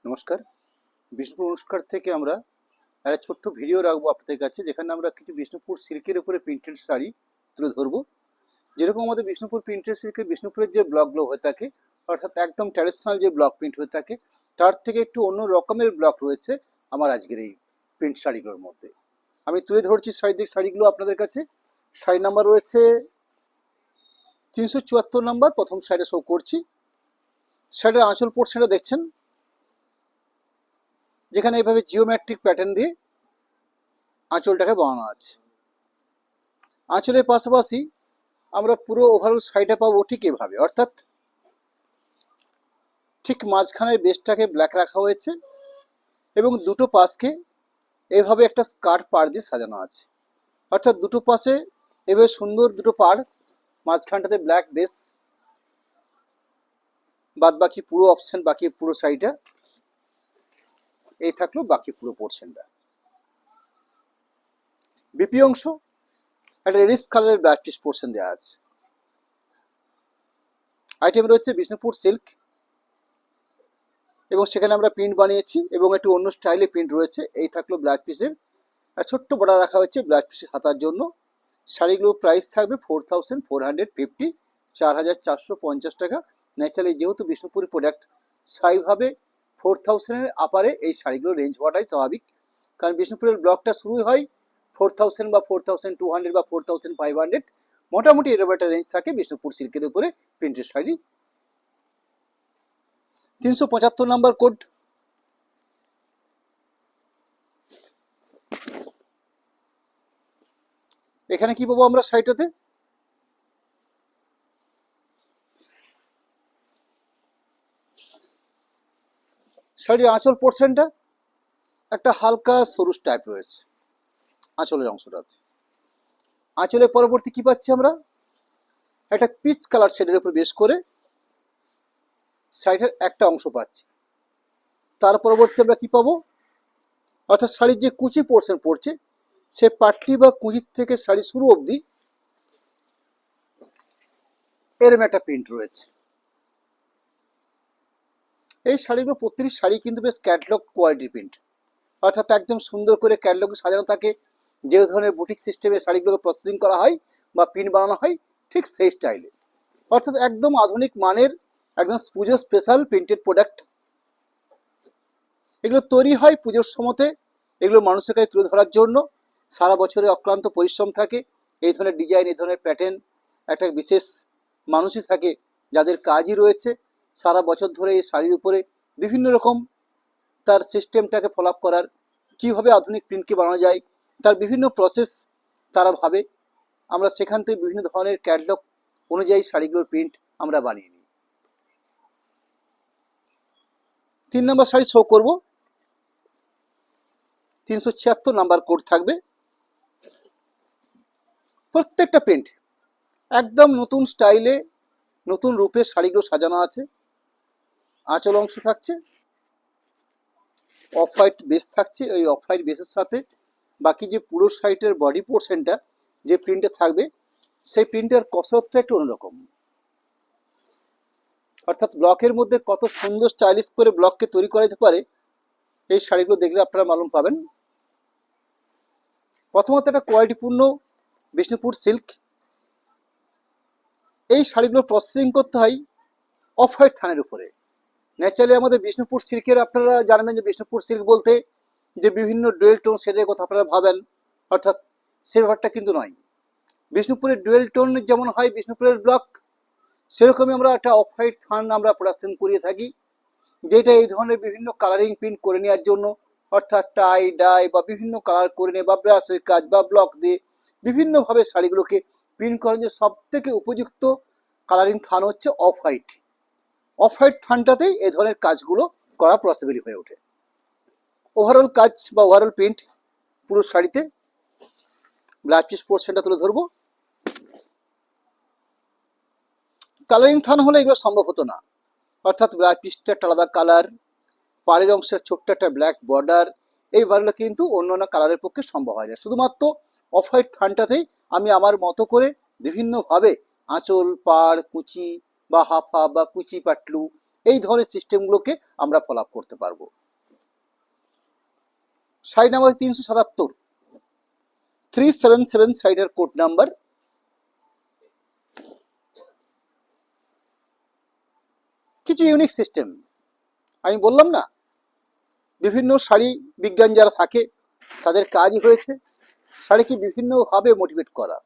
নমস্কার। বিষ্ণুপুর অনুষ্ঠান থেকে আমরা একটা ছোট্ট ভিডিও রাখবো আপনাদের কাছে, যেখানে আমরা কিছু বিষ্ণুপুর সিল্কের উপরে প্রিন্টেড শাড়ি তুলে ধরবো। যেরকম আমাদের বিষ্ণুপুর প্রিন্টেড সিল্কে বিষ্ণুপুরের যে ব্লকগুলো হয়ে থাকে, অর্থাৎ একদম ট্র্যাডিশনাল যে ব্লক প্রিন্ট হয়ে থাকে, তার থেকে একটু অন্য রকমের ব্লক রয়েছে আমার আজকের এই প্রিন্ট শাড়িগুলোর মধ্যে। আমি তুলে ধরছি শাড়িগুলো আপনাদের কাছে। শাড়ি নাম্বার রয়েছে 374 নাম্বার, প্রথম শাড়িটা শো করছি। শাড়ির আঁচল পোর্শনটা দেখছেন, যেখানে এইভাবে জিওমেট্রিক প্যাটার্ন দিয়ে আঁচলটাকে বানানো আছে। আঁচলের পাশাপাশি আমরা পুরো ওভারঅল শাড়িটা পাবো ঠিক এভাবে, অর্থাৎ ঠিক মাঝখানের বেসটাকে ব্ল্যাক রাখা হয়েছে এবং দুটো পাশকে এভাবে একটা স্কার্ট পাড় দিয়ে সাজানো আছে। অর্থাৎ দুটো পাশে এভাবে সুন্দর দুটো পাড়, মাঝখানটাতে ব্ল্যাক বেস, বাদ বাকি পুরো অপশন, বাকি পুরো শাড়িটা এই থাকলো বাকি পুরো পোর্শনটা। বিপি অংশ একটা রেডিশ কালারের ব্ল্যাক পিস পোর্শন দেওয়া আছে। আইটেম রয়েছে বিষ্ণুপুর সিল্ক এবং সেখানে আমরা প্রিন্ট বানিয়েছি এবং একটু অন্য স্টাইলে প্রিন্ট রয়েছে। এই থাকলো ব্ল্যাক পিসের, আর ছোট্ট বর্ডার রাখা হয়েছে ব্ল্যাক পিসের হাতার জন্য। শাড়িগুলো প্রাইস থাকবে 4450, 4450 টাকা। ন্যাচারালি যেহেতু বিষ্ণুপুরি প্রোডাক্ট, স্বাভাবিকভাবে 4000-এর আপারে এই শাড়িগুলো রেঞ্জ হওয়াটাই স্বাভাবিক, কারণ বিষ্ণুপুরের ব্লকটা শুরু হয় 4000 বা 4200 বা 4500, মোটামুটি এরকম একটা রেঞ্জ থাকে বিষ্ণুপুর সিল্কের উপরে প্রিন্টেড শাড়ি। 375 number code. এখানে কি পাবো আমরা শাড়িটাতে? শাড়ির আঁচল পোর্শনটা একটা হালকা সরু টাইপ রয়েছে আঁচলের অংশটাতে। আঁচলের পরবর্তী কি পাচ্ছি আমরা? একটা পিচ কালার শেডের উপর বেশ করে শাড়িটার একটা অংশ পাচ্ছি। তার পরবর্তী আমরা কি পাবো? অর্থাৎ শাড়ির যে কুচি পোর্শন পড়ছে, সে পাটলি বা কুচির থেকে শাড়ি শুরু অবধি এরম একটা প্রিন্ট রয়েছে। এই শাড়িগুলো প্রতিটি শাড়ি কিন্তু বেশ ক্যাটলগ কোয়ালিটির প্রিন্ট, অর্থাৎ একদম সুন্দর করে ক্যাটলগ সাজানো থাকে। যে ধরনের বুটিক সিস্টেমে শাড়িগুলোকে প্রসেসিং করা হয় বা প্রিন্ট বানানো হয়, ঠিক সেই স্টাইলে, অর্থাৎ একদম আধুনিক মানের, একদম পুজো স্পেশাল প্রিন্টেড প্রোডাক্ট। এগুলো তৈরি হয় পুজোর সময়তে, এগুলো মানুষের কাছে তুলে ধরার জন্য। সারা বছরে অক্লান্ত পরিশ্রম থাকে। এই ধরনের ডিজাইন, এই ধরনের প্যাটার্ন, একটা বিশেষ মানুষই থাকে যাদের কাজই রয়েছে সারা বছর ধরে এই শাড়ির উপরে বিভিন্ন রকম তার সিস্টেমটাকে ফলো আপ করার, কীভাবে আধুনিক প্রিন্টকে বানানো যায়, তার বিভিন্ন প্রসেস তারা ভাবে। আমরা সেখান থেকে বিভিন্ন ধরনের ক্যাটলগ অনুযায়ী শাড়িগুলোর প্রিন্ট আমরা বানিয়ে নিই। 3 নম্বর শাড়ি শো করব, 376 নাম্বার কোড থাকবে। প্রত্যেকটা প্রিন্ট একদম নতুন স্টাইলে, নতুন রূপে শাড়িগুলো সাজানো আছে। আঁচল অংশ থাকছে অফ হোয়াইট বেস থাকছে, ওই অফ হোয়াইট বেসের সাথে বাকি যে পুরো শাড়িটার বডি পোর্শনটা যে প্রিন্টে থাকবে, সেই প্রিন্টের কসরতটা একটু অন্যরকম। অর্থাৎ ব্লকের মধ্যে কত সুন্দর স্টাইলিশ করে ব্লককে তৈরি করা যেতে পারে, এই শাড়িগুলো দেখলে আপনারা মালুম পাবেন। প্রথমত একটা কোয়ালিটিপূর্ণ বিষ্ণুপুর সিল্ক। এই শাড়িগুলো প্রসেসিং করতে হয় অফ হোয়াইট থানের উপরে। ন্যাচারালি আমাদের বিষ্ণুপুর সিল্কের, আপনারা জানবেন যে বিষ্ণুপুর সিল্ক বলতে যে বিভিন্ন ডুয়েল টোন শেডের কথা আপনারা ভাবেন, অর্থাৎ সে ব্যাপারটা কিন্তু নয়। বিষ্ণুপুরের ডুয়েল টোন যেমন হয় বিষ্ণুপুরের ব্লক, সেরকমই আমরা একটা অফ হোয়াইট থান আমরা প্রোডাকশন করিয়ে থাকি, যেটা এই ধরনের বিভিন্ন কালারিং প্রিন্ট করে নেওয়ার জন্য, অর্থাৎ টাই ডাই বা বিভিন্ন কালার করে নিয়ে বা ব্রাশের কাজ বা ব্লক দিয়ে বিভিন্নভাবে শাড়িগুলোকে প্রিন্ট করার জন্য সব থেকে উপযুক্ত কালারিং থান হচ্ছে অফ হোয়াইট। অফ হোয়াইট থানটাতেই এই ধরনের কাজগুলো করা পসিবল হয়ে ওঠে। ওভারঅল কাজ বা ওভারঅল প্রিন্ট পুরো শাড়িতে ব্লাউজ পিস পোর্শনটা তুলে ধরবো। কালারিং থান হলে এগুলো সম্ভব হতো না, অর্থাৎ ব্লাউজ পিসটা একটা আলাদা কালার, পাড়ের অংশের ছোট্ট একটা ব্ল্যাক বর্ডার, এই বারগুলো কিন্তু অন্য অন্য কালারের পক্ষে সম্ভব হয় না। শুধুমাত্র অফ হোয়াইট থানটাতেই আমি আমার মতো করে বিভিন্নভাবে আঁচল, পাড়, কুচি বা হাফ হাফ বা কুচি পাটলু, এই ধরনের সিস্টেমগুলোকে আমরা ফলো আপ করতে পারবো। শাড়ি নাম্বার 377, 377 শাড়িটার কোড নাম্বার। কিছু ইউনিক সিস্টেম আমি বললাম না, বিভিন্ন শাড়ি বিজ্ঞান যারা থাকে তাদের কাজই হয়েছে শাড়িকে বিভিন্নভাবে মোটিভেট করা।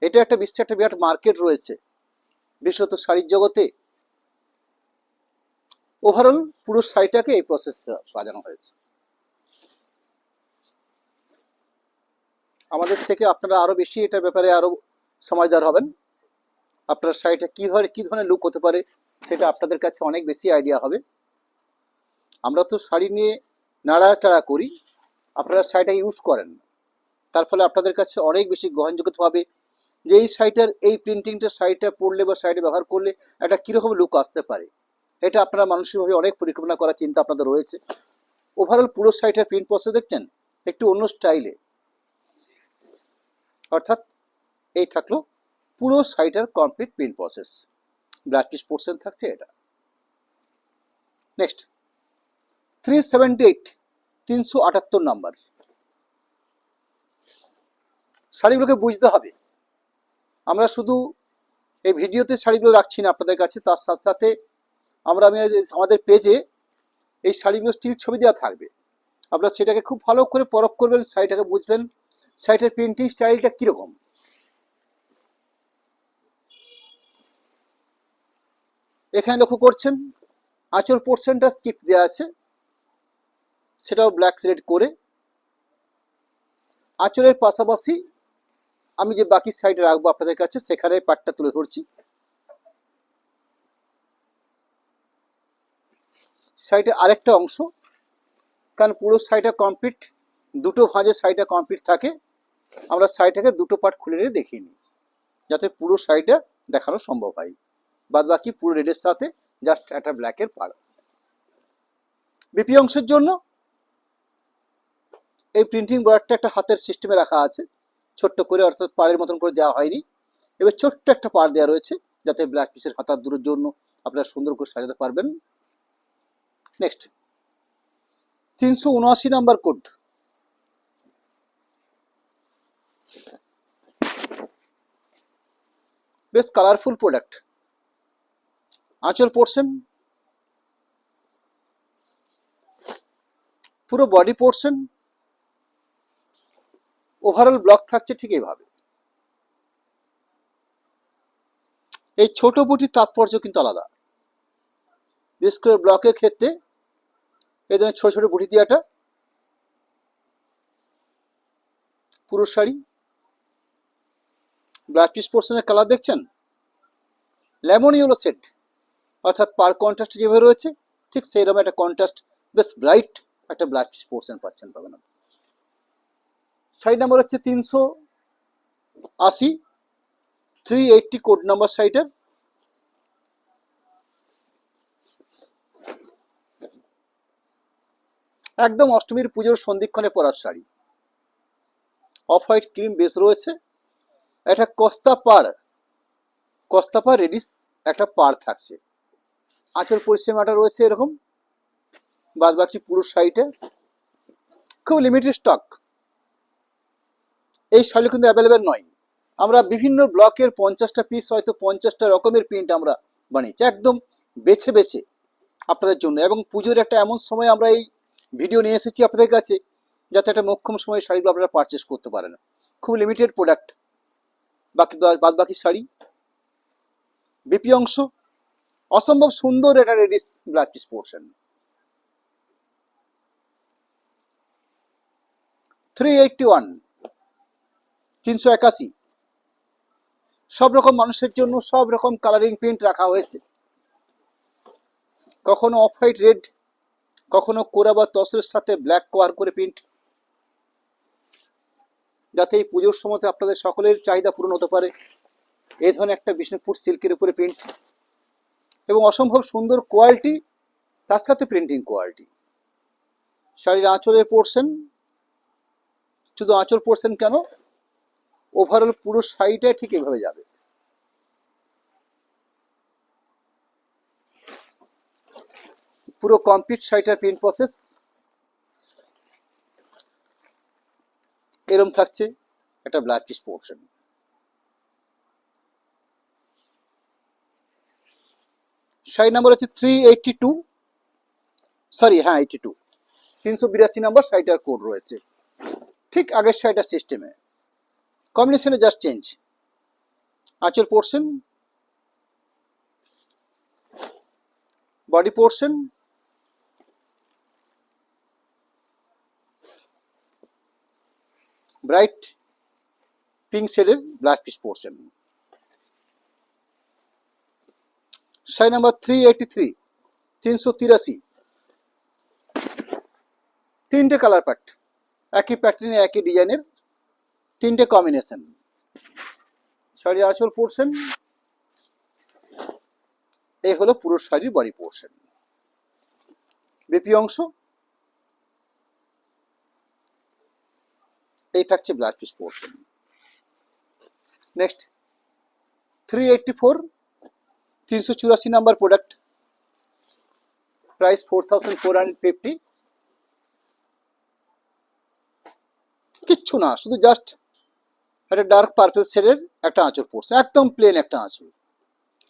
এটা একটা বিশ্বের একটা বিরাট মার্কেট রয়েছে, বিশেষত শাড়ির জগতে। ওভারঅল পুরো শাড়িটাকে এই প্রসেস সাজানো হয়েছে। আমাদের থেকে আপনারা আরো বেশি এটার ব্যাপারে আরো সমঝদার হবেন। আপনার শাড়িটা কিভাবে কি ধরনের লুক হতে পারে সেটা আপনাদের কাছে অনেক বেশি আইডিয়া হবে। আমরা তো শাড়ি নিয়ে নাড়াচাড়া করি, আপনারা শাড়িটা ইউজ করেন, তার ফলে আপনাদের কাছে অনেক বেশি গ্রহণযোগ্য হবে যে এই শাড়িটার এই প্রিন্টিংটা শাড়িটা পরলে বা শাড়িটা ব্যবহার করলে একটা কীরকম লুক আসতে পারে। এটা আপনারা মানসিকভাবে অনেক পরিকল্পনা করার চিন্তা আপনাদের রয়েছে। ওভারঅল পুরো শাড়িটার প্রিন্ট প্রসেস দেখছেন একটু অন্য স্টাইলে, অর্থাৎ এই থাকলো পুরো শাড়িটার complete print process. Black piece portion থাকছে এটা। Next 378, 378 number. শাড়িগুলোকে বুঝতে হবে, আমরা শুধু এই ভিডিওতে শাড়িগুলো রাখছি না আপনাদের কাছে, তার সাথে সাথে আমি আমাদের পেজে এই শাড়িগুলো স্টিল ছবি দেওয়া থাকবে। আপনারা সেটাকে খুব ভালো করে পরখ করবেন, শাড়িটাকে বুঝবেন শাড়িটার প্রিন্টিং স্টাইলটা কীরকম। এখানে লক্ষ্য করছেন আঁচল পোর্শনটা স্কিপ দেওয়া আছে, সেটাও ব্ল্যাক রেড করে। আঁচলের পাশাপাশি আমি যে বাকি সাইডে রাখবো আপনাদের কাছে সেখানে পাটটা তুলে ধরছি। সাইডে আরেকটা অংশ, কারণ পুরো সাইডটা কমপ্লিট দুটো ভাঁজে সাইডটা কমপ্লিট থাকে, আমরা সাইডটাকে দুটো পার্ট খুলে নিয়ে দেখিয়ে নিই যাতে পুরো সাইডটা দেখানো সম্ভব হয়। বাদ বাকি পুরো রেডের সাথে জাস্ট একটা ব্ল্যাকের পাড়। বিপি অংশের জন্য এই প্রিন্টিং বর্ডারটা একটা হাতের সিস্টেমে রাখা আছে ছোট্ট করে, অর্থাৎ পাড়ের মতন করে দেওয়া হয়নি। এবার ছোট্ট একটা পাড় দেওয়া রয়েছে যাতে ব্ল্যাক পিসের হাতার দূরের জন্য আপনারা সুন্দর করে সাজাতে পারবেন। Next 379 number code. বেশ কালারফুল প্রোডাক্ট। আঁচল পোর্শন, পুরো বডি পোর্শন, ওভারঅল ব্লক থাকছে ঠিক এইভাবে। এই ছোট বুটির তাৎপর্য কিন্তু আলাদা, বিশেষ করে ব্লকের ক্ষেত্রে এই ধরনের ছোট ছোট বুটি দেওয়াটা। পুরো শাড়ি ব্ল্যাক পিস পোর্শনের কালার দেখছেন লেমন ইয়েলো শেড, অর্থাৎ পার কন্ট্রাস্ট যেভাবে রয়েছে ঠিক সেই রকম একটা কন্ট্রাস্ট, বেশ ব্রাইট একটা ব্ল্যাক পিস পোর্শন পাচ্ছেন পাবেন। শাড়ি নাম্বার হচ্ছে 380, 380 কোড নাম্বার শাড়িটার। একদম অষ্টমীর পুজোর সন্ধিক্ষণে পরার sari. Off white cream base রয়েছে, একটা কস্তা পাড় রেডিস একটা পাড় থাকছে। আঁচল পরিসীমাটা রয়েছে এরকম, বাদ বাকি পুরো শাড়িটা খুব লিমিটেড স্টক। এই শাড়ি কিন্তু অ্যাভেলেবেল নয়। আমরা বিভিন্ন ব্লকের 50টা পিস, হয়তো 50টা রকমের প্রিন্ট আমরা বানিয়েছি একদম বেছে বেছে আপনাদের জন্য। এবং পুজোর একটা এমন সময় আমরা এই ভিডিও নিয়ে এসেছি আপনাদের কাছে যাতে একটা মোক্ষম সময় শাড়িগুলো আপনারা পারচেস করতে পারেন। খুব লিমিটেড প্রোডাক্ট। বাদ বাকি শাড়ি বিপি অংশ অসম্ভব সুন্দর একটা রেডিস ব্ল্যাক পিস পোর্শন। 381, 381 সব রকম মানুষের জন্য সব রকম কালারিং প্রিন্ট রাখা হয়েছে, কখনো অফ হোয়াইট রেড, কখনো কোরা বা তসরের সাথে ব্ল্যাক কভার করে প্রিন্ট, যাতে এই পুজোর সময় আপনাদের সকলের চাহিদা পূরণ হতে পারে। এই ধরনের একটা বিষ্ণুপুর সিল্কের উপরে প্রিন্ট এবং অসম্ভব সুন্দর কোয়ালিটি, তার সাথে প্রিন্টিং কোয়ালিটি। শাড়ির আঁচলের পোর্শন, শুধু আঁচল পোর্শন কেন, ওভারঅল পুরো শাড়িটা ঠিক এভাবে যাবে। পুরো কমপ্লিট শাড়িটার প্রিন্ট প্রসেস এরম থাকছে, একটা blouse piece portion. Sari number হচ্ছে 382, সরি হ্যাঁ 82, 382 নম্বর শাড়িটার কোড রয়েছে, ঠিক আগের শাড়িটার সিস্টেমে, কম্বিনেশনে জাস্ট চেঞ্জ। আঁচল portion, body portion, bright pink শেডের blouse piece portion. Sari number 383, 383, তিনটে কালার প্যাট, একই প্যাটার্নে একই ডিজাইনের তিনটে কম্বিনেশন। শাড়ির আঁচল পোর্শন, এই হলো পুরো শাড়ির বডি পোর্শন। বিপি অংশ, এই থাকছে blouse piece portion. Next 384, 384 number product, price 4450। কিচ্ছু না, শুধু জাস্ট একটা ডার্ক পার্পল শেডের একটা আঁচল পোর্শন, একদম প্লেন একটা আঁচল।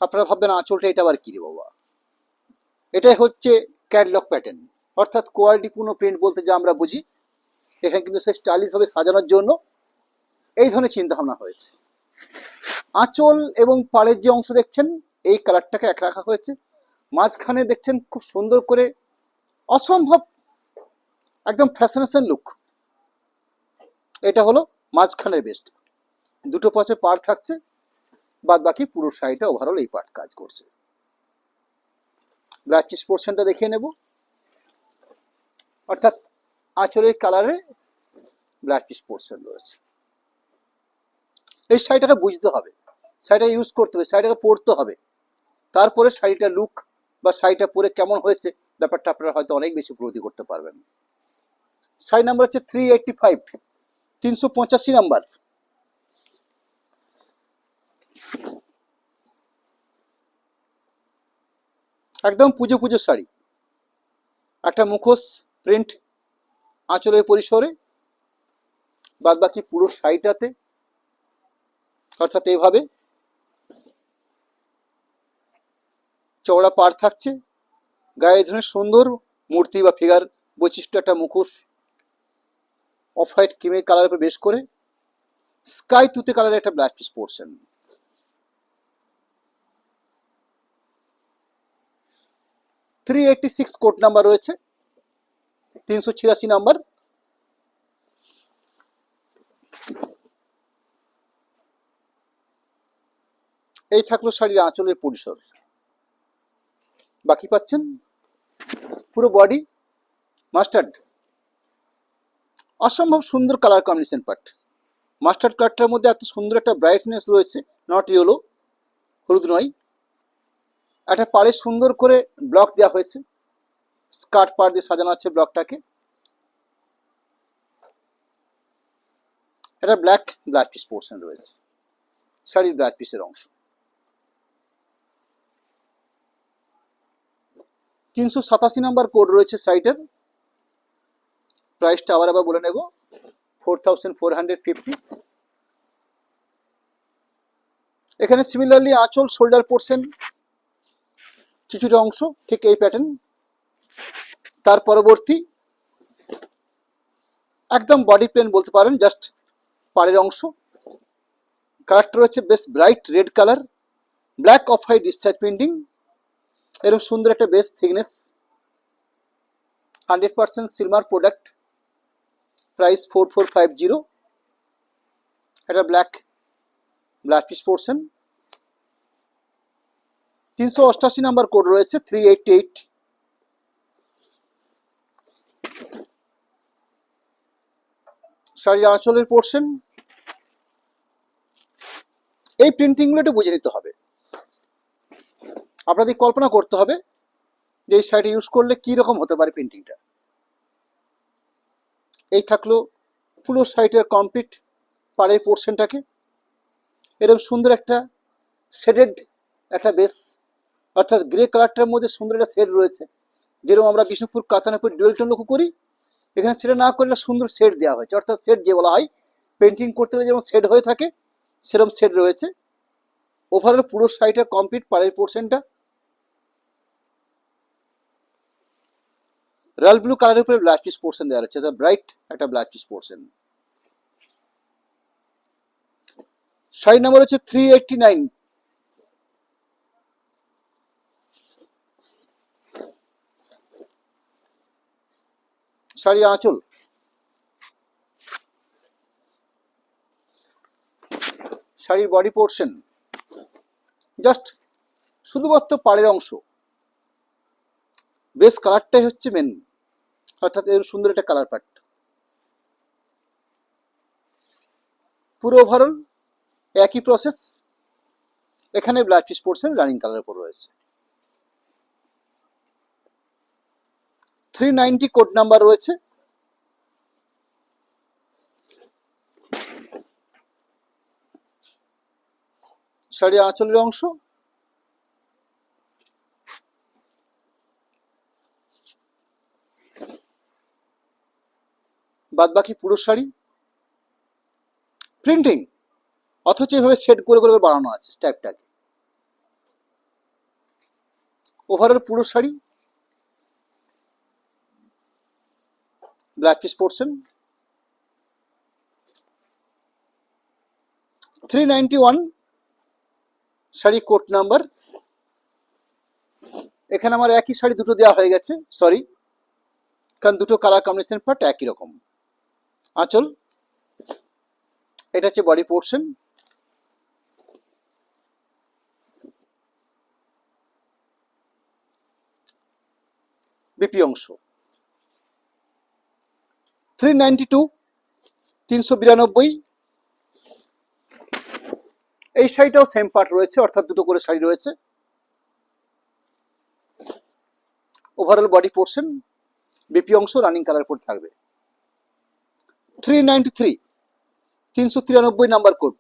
আপনারা ভাববেন আঁচলটা এটা আবার কি রে বাবা, এটাই হচ্ছে ক্যাটলগ প্যাটার্ন, অর্থাৎ কোয়ালিটিপূর্ণ প্রিন্ট বলতে যা আমরা বুঝি, এখানে কিন্তু সে স্টাইলিশ ভাবে সাজানোর জন্য এই ধরনের চিন্তা ভাবনা হয়েছে। আঁচল এবং পাড়ের যে অংশ দেখছেন এই কালারটাকে এক রাখা হয়েছে, মাঝখানে দেখছেন খুব সুন্দর করে অসম্ভব একদম ফ্যাশনেশন লুক, এটা হলো মাঝখানের বেস্ট। দুটো পাশে পাড় থাকছে, বাদ বাকি পুরো শাড়িটা ওভারঅল এই পার্ট কাজ করছে। ব্লাউজ পিস পোর্শনটা দেখিয়ে নেব, অর্থাৎ আঁচলের কালারে ব্লাউজ পিস পোর্শন রয়েছে। এই শাড়িটাকে বুঝতে হবে, শাড়িটা ইউজ করতে হবে, শাড়িটাকে পরতে হবে, তারপরে শাড়িটা লুক বা শাড়িটা পরে কেমন হয়েছে ব্যাপারটা আপনারা হয়তো অনেক বেশি উপলব্ধি করতে পারবেন। শাড়ি নাম্বার হচ্ছে 385, 385 নাম্বার। একদম পুজো পুজো শাড়ি, একটা মুখোশ প্রিন্ট আঁচলের পরিসরে, বাদ বাকি পুরো শাড়িটাতে অর্থাৎ এইভাবে চওড়া পাড় থাকছে, গায়ে ধরনের সুন্দর মূর্তি বা ফিগার বৈশিষ্ট্য একটা মুখোশ, অফ হোয়াইট ক্রিমের কালার উপর বেশ করে স্কাই তুতে কালারের একটা blouse piece portion. Three 386 code number রয়েছে, 386 নাম্বার। এই থাকলো শাড়ির আঁচলের পরিসর, বাকি পাচ্ছেন পুরো বডি মাস্টার্ড, অসম্ভব সুন্দর কালার কম্বিনেশন পার্ট। মাস্টার্ড কালারটার মধ্যে এত সুন্দর একটা ব্রাইটনেস রয়েছে, নট ইয়েলো, হলুদ নয়। একটা পাড়ে সুন্দর করে ব্লক দেওয়া হয়েছে, স্কার্ট পাড় দিয়ে সাজানো আছে ব্লকটাকে। এটা ব্ল্যাক ব্লাউজ পিস পোর্শন রয়েছে, শাড়ির ব্লাউজ পিসের অংশ। 387 নাম্বার কোড রয়েছে শাড়িটার, প্রাইসটা আবার বলে নেব, 4450। এখানে সিমিলারলি আঁচল শোল্ডার পোর্শন কিছুটা অংশ ঠিক এই প্যাটার্ন, তার পরবর্তী একদম বডি প্লেন বলতে পারেন, জাস্ট পাড়ের অংশ। কালারটা রয়েছে বেশ bright red colour, black off white discharge printing, এরকম সুন্দর একটা base thickness, 100% silver product, price 4450। এটা black blouse piece portion. 388 number code রয়েছে, 388। শাড়ির আঁচলের পোর্শন, এই প্রিন্টিংগুলো একটু বুঝে নিতে হবে, আপনাদের কল্পনা করতে হবে যে এই শাড়িটা ইউজ করলে কি রকম হতে পারে প্রিন্টিংটা। এই থাকলো পুরো শাড়িটার কমপ্লিট পাড়ের পোর্শনটাকে, এরকম সুন্দর একটা শেডেড একটা বেস, অর্থাৎ গ্রে কালারটার মধ্যে সুন্দর একটা শেড রয়েছে, যেরকম আমরা বিষ্ণুপুর কাতানের উপর ডুয়েল টোন লক্ষ্য করি, এখানে সেটা না করে সুন্দর শেড দেওয়া হয়েছে, অর্থাৎ শেড যে বলা হয় পেন্টিং করতে গেলে যেমন শেড হয়ে থাকে সেরকম শেড রয়েছে। ওভারঅল পুরো শাড়িটা কমপ্লিট পাড়ের পোর্শনটা রয়্যাল ব্লু কালারের উপরে ব্ল্যাক পিস পোর্শন দেওয়া রয়েছে, ব্রাইট একটা black piece portion. Sari number হচ্ছে 389। শাড়ির আঁচল, শাড়ির বডি পোর্শন, জাস্ট শুধুমাত্র পাড়ের অংশ, বেস কালারটাই হচ্ছে মেন, অর্থাৎ এর সুন্দর একটা কালার প্যাট। পুরো ওভারঅল একই প্রসেস, এখানে ব্ল্যাক পিস পোর্শন রানিং কালারের উপর রয়েছে। 390 কোড নাম্বার রয়েছে। শাড়ির আঁচলের অংশ, বাদ বাকি পুরো শাড়ি প্রিন্টিং, অথচ এভাবে সেট করে করে বানানো আছে স্ট্যাপটাকে। ওভারঅল পুরো sari black piece portion. 391 sari coat number. এখানে আমার একই শাড়ি দুটো দেওয়া হয়ে গেছে, সরি, কারণ দুটো কালার কম্বিনেশন পার্ট একই রকম। আঁচল, এটা হচ্ছে বডি পোর্শন, বিপি অংশ। 392 392। এই শাড়িটাও সেম পার্ট রয়েছে, অর্থাৎ দুটো করে শাড়ি রয়েছে। ওভারঅল বডি পোর্শন, বিপি অংশ রানিং কালার কোড থাকবে। 393 393 নাম্বার কোড।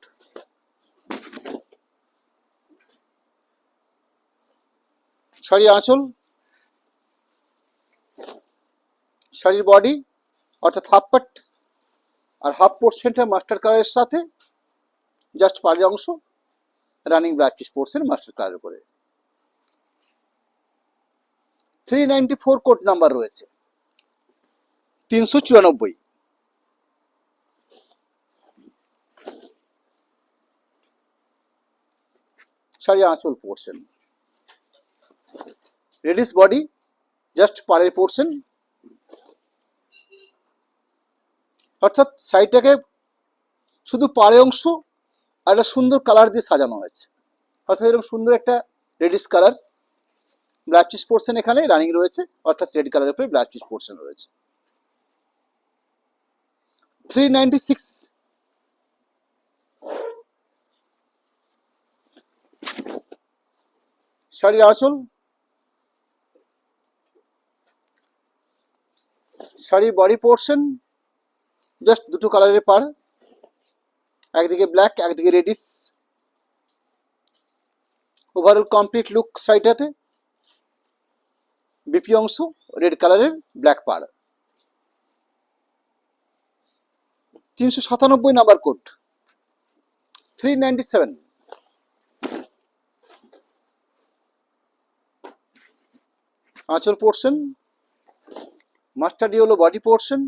শাড়ির আঁচল, শাড়ির বডি অর্থাৎ হাফ পার্ট, আর হাফ পোর্শনটা মাস্টার কালারের সাথে জাস্ট পাড়ের অংশ running black piece portion master কালারের উপরে। 394 কোড নাম্বার রয়েছে। 394 শাড়ির আঁচল পোর্শন, রেডিশ বডি, জাস্ট পাড়ের পোর্শন, অর্থাৎ শাড়িটাকে শুধু পাড়ে অংশ আর একটা সুন্দর কালার দিয়ে সাজানো হয়েছে, অর্থাৎ এরকম সুন্দর একটা radish colour black piece portion এখানে রানিং রয়েছে, অর্থাৎ রেড কালারের উপরে ব্ল্যাক পিস পোর্শন রয়েছে। 396 শাড়ির আঁচল, শাড়ির বডি পোর্শন, জাস্ট দুটো কালারের পার, একদিকে ব্ল্যাক একদিকে রেডিশ। ওভারঅল কমপ্লিট লুক শাড়িটাতে, বিপি অংশ রেড কালারের ব্ল্যাক পার। 397 নাম্বার কোড। 397 আঁচল portion, mustard yellow body portion.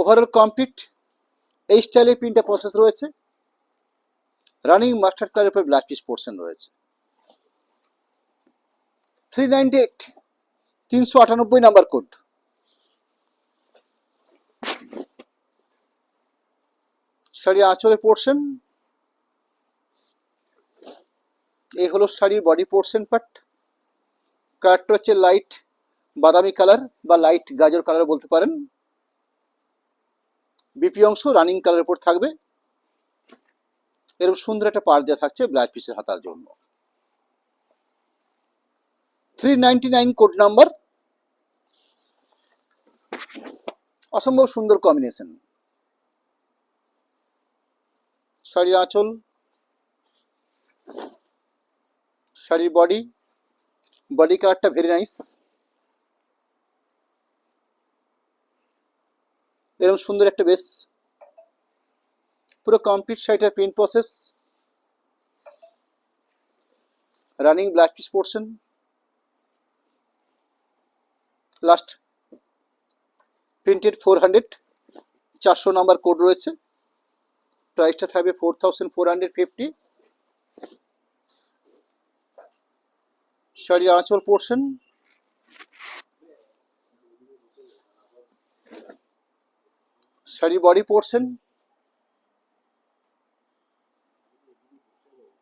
Overall complete এই স্টাইলে প্রিন্টটা প্রসেস রয়েছে, রানিং মাস্টার্ড কালারের উপরে ব্ল্যাক পিস পোর্শন রয়েছে। 398 398 নাম্বার কোড। শাড়ির আঁচলের পোর্শন, এই হলো শাড়ির বডি পোর্শন পার্ট। কালারটা হচ্ছে লাইট বাদামি কালার বা লাইট গাজর কালার বলতে পারেন। বিপি অংশ রানিং কালারের উপর থাকবে, এরকম সুন্দর একটা পাড় দেওয়া থাকছে ব্ল্যাক পিসের হাতার জন্য। 399 কোড নাম্বার, অসম্ভব সুন্দর কম্বিনেশন। শাড়ির আঁচল, শাড়ির বডি, বডি কালারটা ভেরি নাইস। এরকম সুন্দর একটা বেস, পুরো কমপ্লিট শাড়িটার print process, running blouse piece portion, last printed 400, 400 number code রয়েছে। প্রাইসটা থাকবে 4450। শাড়ির আঁচল পোর্শন, শাড়ির বডি পোর্শন,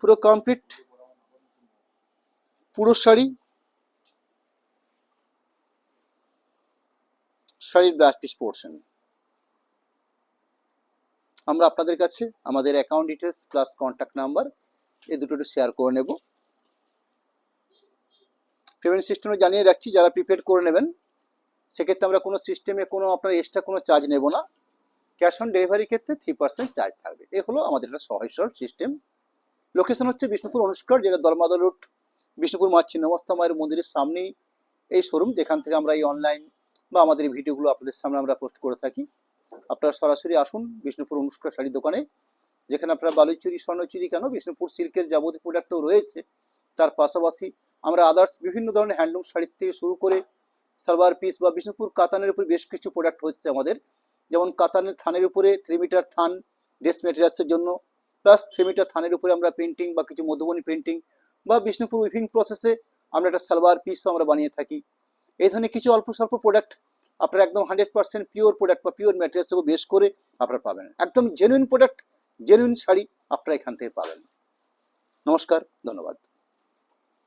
পুরো কমপ্লিট পুরো শাড়ি, শাড়ির ব্লাউজ পিস পোর্শন। আমরা আপনাদের কাছে আমাদের account details plus contact number এই দুটো শেয়ার করে নেব। পেমেন্ট সিস্টেমে জানিয়ে রাখছি, যারা প্রিপেড করে নেবেন সেক্ষেত্রে আমরা কোনো সিস্টেমে কোনো আপনার এক্সট্রা কোনো চার্জ নেব না। ক্যাশ অন ডেলিভারির ক্ষেত্রে 3% চার্জ থাকবে। এ হলো আমাদের একটা সহজ সরল সিস্টেম। লোকেশন হচ্ছে বিষ্ণুপুর অনুষ্কার, যেটা দলমাদল রোড, বিষ্ণুপুর মা ছিন্নমস্তা মায়ের মন্দিরের সামনেই এই শোরুম, যেখান থেকে আমরা এই অনলাইন বা আমাদের ভিডিওগুলো আপনাদের সামনে আমরা পোস্ট করে থাকি। আপনারা সরাসরি আসুন বিষ্ণুপুর অনুষ্কার শাড়ি দোকানে, যেখানে আপনারা বালুচুরি স্বর্ণচুরি কেন বিষ্ণুপুর সিল্কের যাবতীয় প্রোডাক্টও রয়েছে। তার পাশাপাশি আমরা আদার্স বিভিন্ন ধরনের হ্যান্ডলুম শাড়ির থেকে শুরু করে সালোয়ার পিস বা বিষ্ণুপুর কাতানের উপর বেশ কিছু প্রোডাক্ট হচ্ছে আমাদের, যেমন কাতানের থানের উপরে 3 মিটার থান ড্রেস মেটেরিয়ালসের জন্য, প্লাস 3 মিটার থানের উপরে আমরা পেন্টিং বা কিছু মধুবনী পেন্টিং বা বিষ্ণুপুর উইভিং প্রসেসে আমরা একটা সালোয়ার পিসও আমরা বানিয়ে থাকি। এই ধরনের কিছু অল্প স্বল্প প্রোডাক্ট আপনারা একদম 100% পিওর প্রোডাক্ট বা পিওর ম্যাটেরিয়ালস বেশ করে আপনারা পাবেন। একদম জেনুইন প্রোডাক্ট, জেনুইন শাড়ি আপনারা এখান থেকে পাবেন। নমস্কার, ধন্যবাদ।